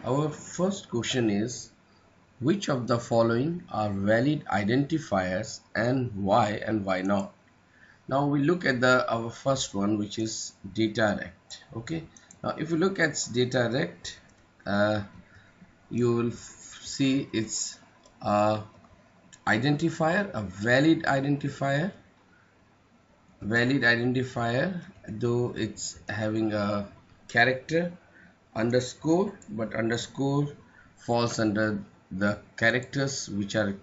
Our first question is, which of the following are valid identifiers and why not? Now we look at our first one, which is data rect. Okay, now if you look at data rect, you will see it's a identifier, a valid identifier, though it's having a character underscore, but underscore falls under the characters which are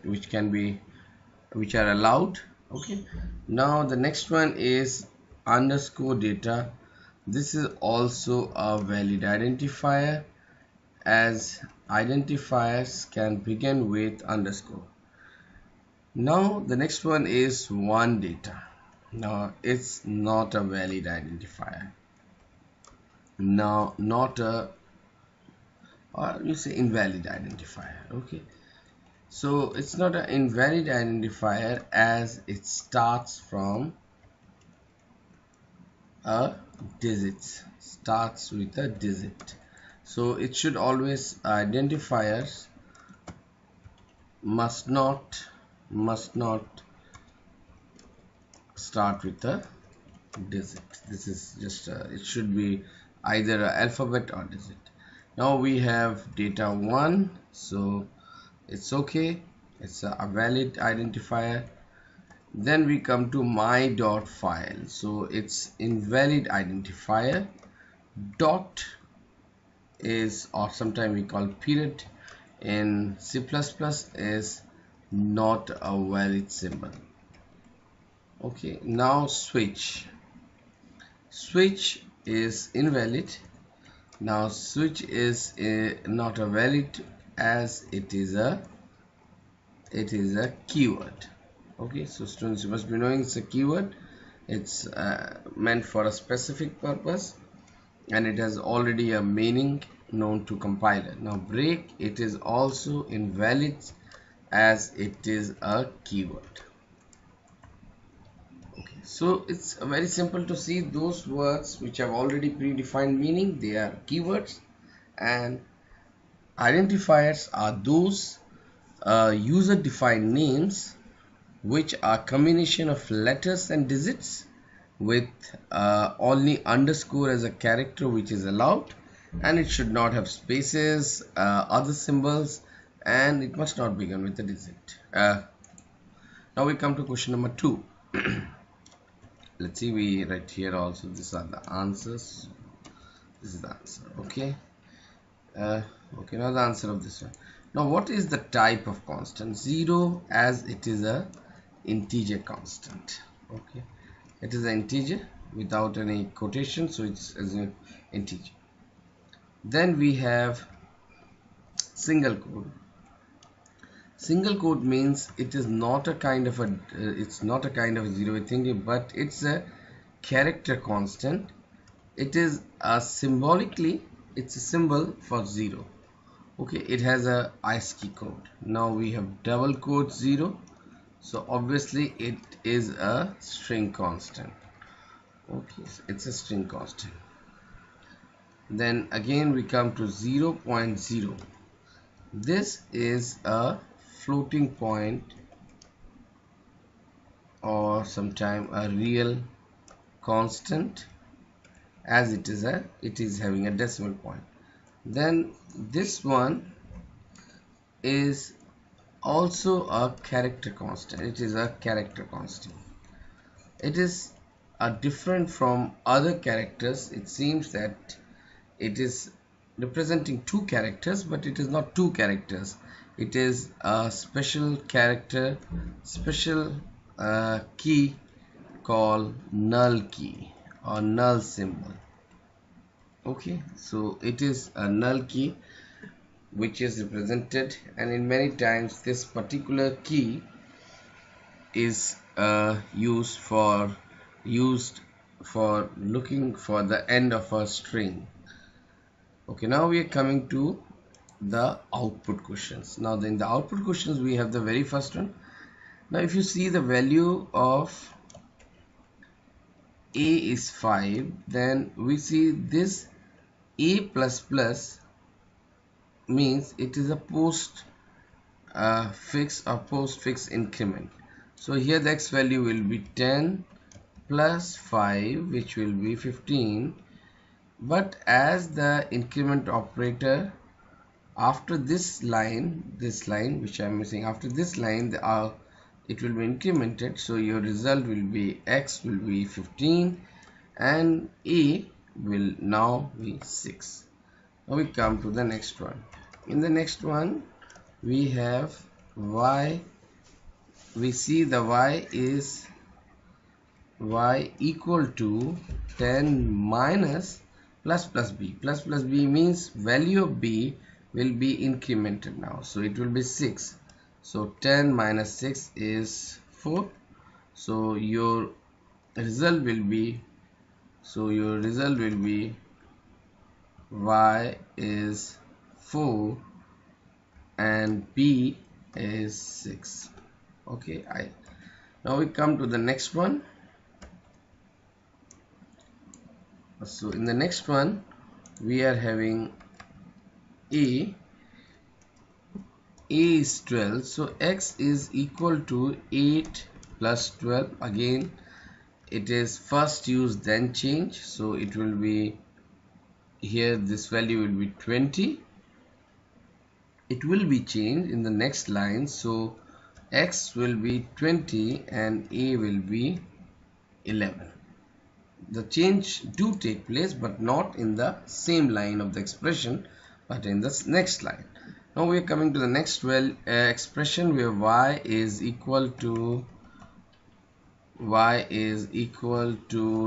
allowed. Okay, now the next one is underscore data. This is also a valid identifier, as identifiers can begin with underscore. Now the next one is one data. Now it's not a valid identifier. Now not a, or you say invalid identifier. Okay, so it's not an invalid identifier as it starts from a starts with a digit. So it should always, identifiers must not start with a digit. This is just it should be either an alphabet or digit. Now we have data 1, so it's okay, it's a valid identifier. Then we come to my.file, so it's invalid identifier. Dot is, or sometimes we call period in C++, is not a valid symbol. Okay, now switch is invalid. Now switch is not a valid, as it is a keyword. Okay, so students, you must be knowing it's a keyword. It's meant for a specific purpose, and it has already a meaning known to compiler. Now break, it is also invalid, as it is a keyword. Okay, so it's very simple to see those words which have already predefined meaning, they are keywords, and identifiers are those user defined names which are combination of letters and digits with only underscore as a character which is allowed, and it should not have spaces, other symbols, and it must not begin with a digit. Now we come to question number 2. Let's see, we write here also, these are the answers. This is the answer. Okay, okay, now the answer of this one. Now what is the type of constant? 0, as it is a integer constant. Okay, it is an integer without any quotation, so it's as an integer. Then we have single quote. Single quote means it is not a kind of a zero thing, but it's a character constant. It is a symbolically, it's a symbol for 0. Okay, it has a ASCII code. Now we have double quote 0, so obviously it is a string constant. Okay, so it's a string constant. Then again we come to 0.0. This is a floating point, or sometime a real constant, as it is having a decimal point. Then this one is also a character constant. It is a character constant. It is different from other characters. It seems that it is representing 2 characters, but it is not 2 characters. It is a special character, special key called null key or null symbol. Okay, so it is a null key which is represented, and in many times this particular key is used for looking for the end of a string. Okay, now we are coming to the output questions. Now in the output questions we have the very first one. Now if you see the value of a is 5, then we see this a plus plus means it is a post fix or post fix increment. So here the x value will be 10 plus 5, which will be 15, but as the increment operator after this line which I am missing, after this line it will be incremented, so your result will be x will be 15 and a will now be 6. Now we come to the next one. In the next one we have y. We see the y is y equal to 10 minus plus b. Plus b means value of b will be incremented now, so it will be 6. So 10 minus 6 is 4. So your result will be y is 4 and b is 6. Okay, now we come to the next one. So in the next one we are having a is 12, so x is equal to 8 plus 12. Again it is first use then change, so it will be here this value will be 20. It will be changed in the next line, so x will be 20 and a will be 11. The change do take place, but not in the same line of the expression, but in the next line. Now we are coming to the next expression where y is equal to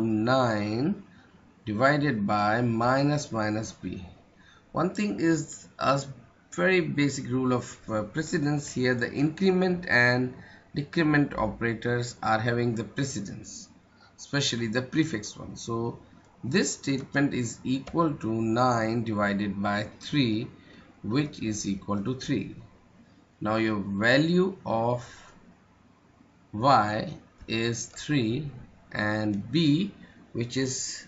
9 divided by minus b. One thing is a very basic rule of precedence here. The increment and decrement operators are having the precedence, especially the prefix one. So this statement is equal to 9 divided by 3, which is equal to 3. Now your value of y is 3 and b, which is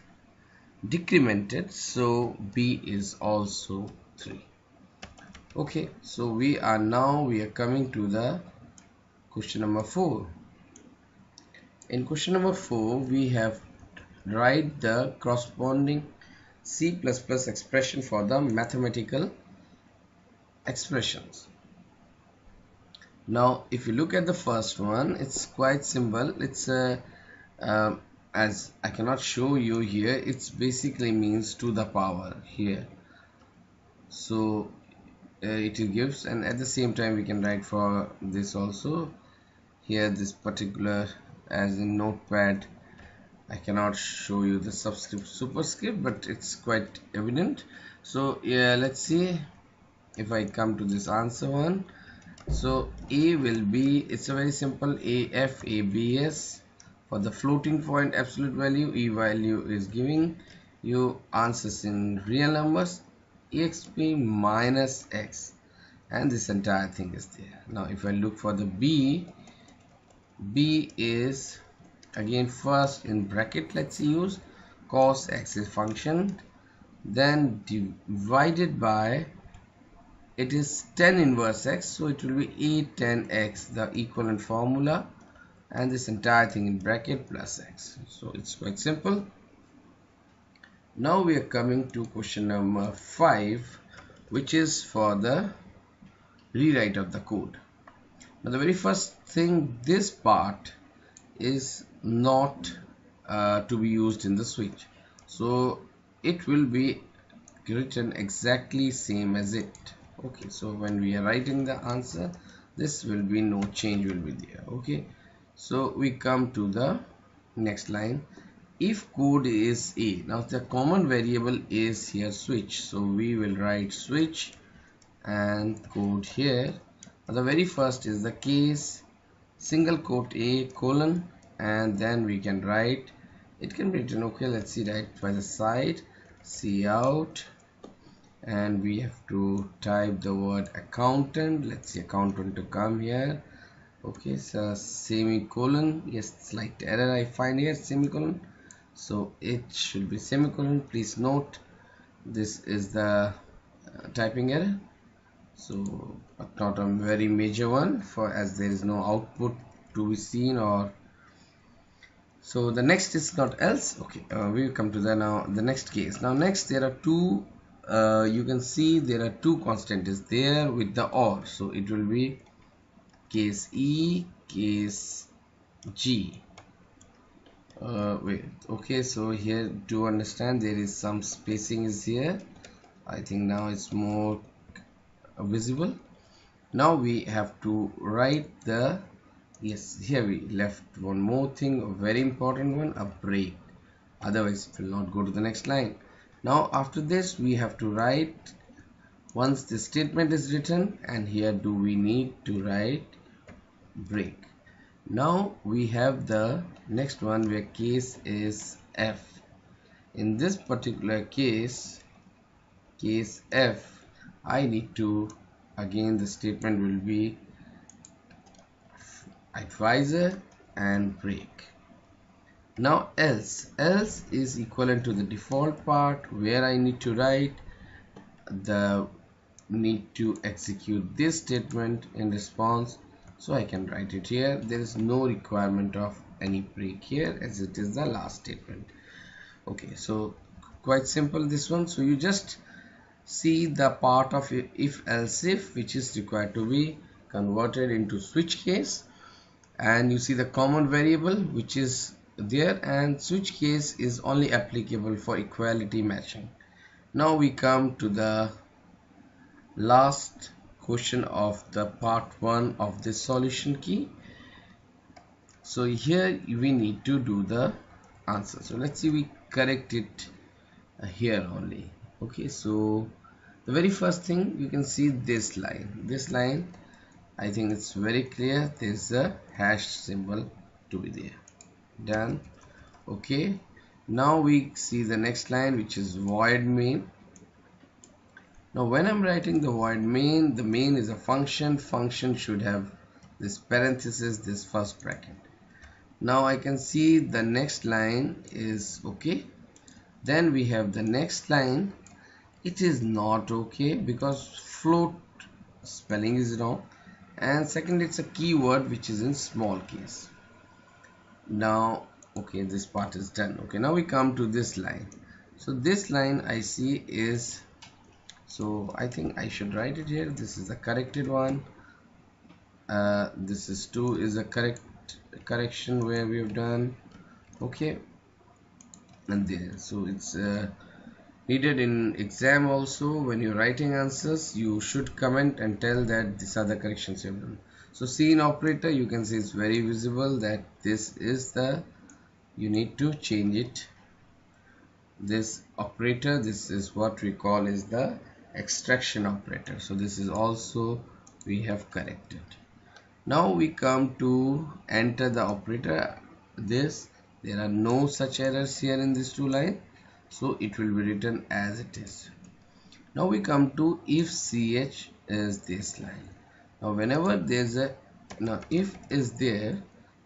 decremented, so b is also 3. Okay, so we are coming to the question number 4. In question number 4 we have write the corresponding C++ expression for the mathematical expressions. Now if you look at the first one, it's quite simple. It's as I cannot show you here, it's basically means to the power here, so it gives, and at the same time we can write for this also here, this particular as in notepad. I cannot show you the subscript superscript, but it's quite evident. So yeah, let's see if I come to this answer one. So a will be, it's a very simple AF ABS. For the floating point absolute value, e value is giving you answers in real numbers, exp minus x, and this entire thing is there. Now if I look for the b is again first in bracket, let's use cos x is function, then divided by, it is 10 inverse x, so it will be a 10x, the equivalent formula, and this entire thing in bracket plus x. So it's quite simple. Now we are coming to question number 5, which is for the rewrite of the code. Now the very first thing, this part is not to be used in the switch, so it will be written exactly same as it. Okay, so when we are writing the answer, this will be no change will be there. Okay, so we come to the next line. If code is a, now the common variable is here switch, so we will write switch and code here. Now the very first is the case single quote a colon, and then we can write, it can be written, okay, let's see, right by the side, cout, and we have to type the word accountant. Let's see, accountant to come here. Okay, so semicolon, yes, slight error I find here, semicolon, so it should be semicolon. Please note this is the typing error. so but not a very major one, for as there is no output to be seen. Or so the next is not else. Okay, we will come to the now the next case. Now next there are two, you can see there are two constants there with the or, so it will be case E, case G. Wait, okay, so here to understand there is some spacing is here. I think now it's more visible. Now we have to write the, yes, here we left one more thing, a very important one, a break, otherwise it will not go to the next line. Now after this we have to write, once the statement is written, and here do we need to write break. Now we have the next one where case is F. In this particular case, case F, I need to, again the statement will be advisor and break. Now else is equivalent to the default part, where I need to write the need to execute this statement in response, so I can write it here. There is no requirement of any break here, as it is the last statement. Okay, so quite simple this one. So you just see the part of if else if which is required to be converted into switch case, and you see the common variable which is there, and switch case is only applicable for equality matching. Now we come to the last question of the part 1 of this solution key. So here we need to do the answer. So let's see, we correct it here only. Okay, so the very first thing you can see this line, I think it's very clear, there's a hash symbol to be there. Done. Okay, now we see the next line, which is void main. Now when I'm writing the void main, the main is a function should have this parenthesis, this first bracket. Now I can see the next line is okay. Then we have the next line, it is not okay because float spelling is wrong, and second, it's a keyword which is in small case. Now okay, this part is done. Okay, now we come to this line. So this line I see is, so I think I should write it here. This is the corrected one. This is 2 is a correction where we have done. Okay, and there, so it's needed in exam also. When you're writing answers, you should comment and tell that these are the corrections you've done. So seen operator, you can see it's very visible that this is the, you need to change it. This operator, this is what we call is the extraction operator. So this is also we have corrected. Now we come to enter the operator. This, there are no such errors here in this two line, so it will be written as it is. Now we come to if ch is this line. Now whenever there's a, now if is there,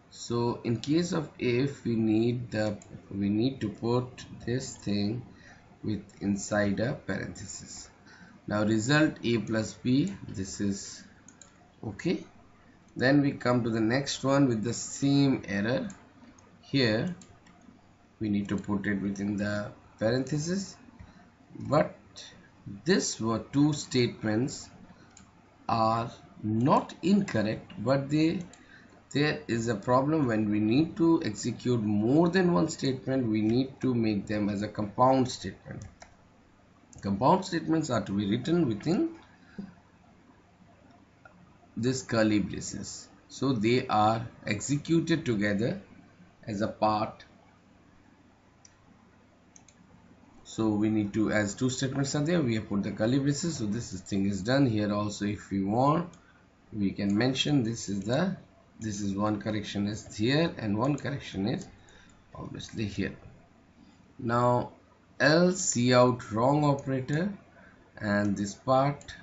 so in case of if, we need to put this thing with inside a parenthesis. Now result a plus b, this is okay. Then we come to the next one with the same error. Here we need to put it within the parenthesis, but this were two statements are not incorrect, but there is a problem. When we need to execute more than one statement, we need to make them as a compound statement. Compound statements are to be written within this curly braces, so they are executed together as a part. So we need to, as two statements are there, we have put the curly braces, so this thing is done. Here also if we want, we can mention this is one correction is here and one correction is obviously here. Now else cout wrong operator, and this part,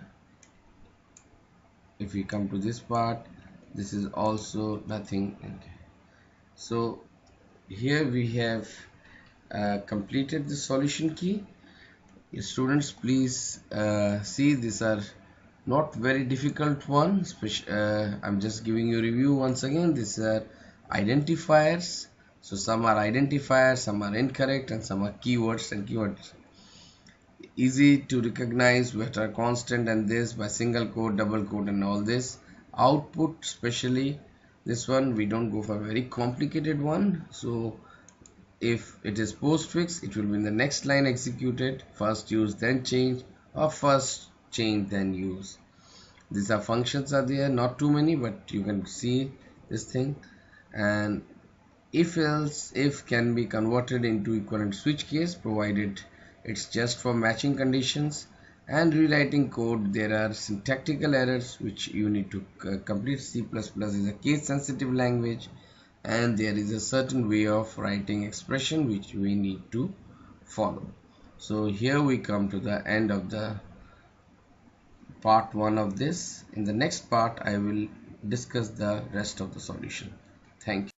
if we come to this part, this is also nothing. Okay, so here we have completed the solution key. Students, please see, these are not very difficult one. I'm just giving you a review once again. These are identifiers. So some are identifiers, some are incorrect, and some are keywords. And keywords easy to recognize, which are constant, and this by single quote, double quote, and all this. Output, especially this one, we don't go for a very complicated one. So if it is postfix, it will be in the next line executed, first use then change, or first change then use. These are functions are there, not too many, but you can see this thing. And if else if can be converted into equivalent switch case, provided it's just for matching conditions. And rewriting code, there are syntactical errors which you need to complete. C++ is a case sensitive language, and there is a certain way of writing expression which we need to follow. So here we come to the end of the part 1 of this. In the next part I will discuss the rest of the solution. Thank you.